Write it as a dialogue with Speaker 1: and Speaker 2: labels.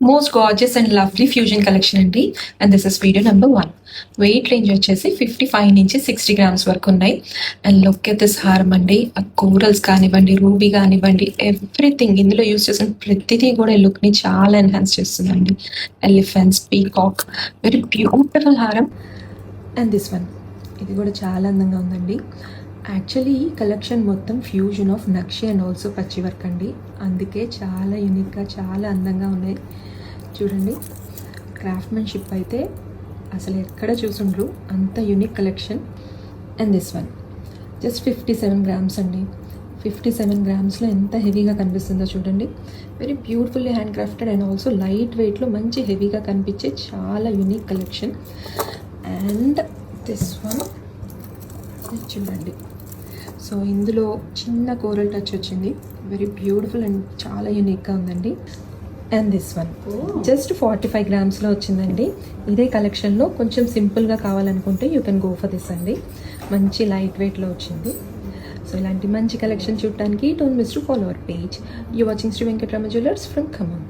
Speaker 1: Most gorgeous and lovely fusion collection అండి. And this is video number 1. Weight range వచ్చేసి 55 నుంచి 60 grams వరకు ఉన్నాయి. అండ్ లుక్ ఎట్ దిస్ హారం అండి. ఆ కోరల్స్ కానివ్వండి, రూబీ కానివ్వండి, ఎవ్రీథింగ్ ఇందులో యూస్ చేసిన ప్రతిదీ కూడా ఈ లుక్ని చాలా ఎన్హాన్స్ చేస్తుందండి. ఎలిఫెంట్స్, పీకాక్, వెరీ బ్యూటిఫుల్ హారం. అండ్ దిస్ వన్, ఇది కూడా చాలా అందంగా ఉందండి. యాక్చువల్లీ ఈ కలెక్షన్ మొత్తం fusion of nakshi and also పచ్చి వర్క్ అండి. అందుకే చాలా యూనిక్గా, చాలా అందంగా ఉన్నాయి. చూడండి, క్రాఫ్ట్మెన్షిప్ అయితే అసలు ఎక్కడ చూసుండ్రు, అంత unique collection. And this one just 57 grams అండి. 57 గ్రామ్స్లో ఎంత హెవీగా కనిపిస్తుందో చూడండి. Very beautifully hand crafted and also light వెయిట్లో మంచి హెవీగా కనిపించే చాలా unique collection. And this one చూడండి. సో ఇందులో చిన్న కోరల్ టచ్ వచ్చింది. వెరీ బ్యూటిఫుల్ అండ్ చాలా యూనిక్గా ఉందండి. అండ్ దిస్ వన్ జస్ట్ 45 గ్రామ్స్లో వచ్చిందండి. ఇదే కలెక్షన్లో కొంచెం సింపుల్గా కావాలనుకుంటే you can go for this అండి. మంచి లైట్ వెయిట్లో వచ్చింది. సో ఇలాంటి మంచి కలెక్షన్ చూడటానికి don't miss to follow our page. You watching Shri Venkataramana jewellers from Khammam.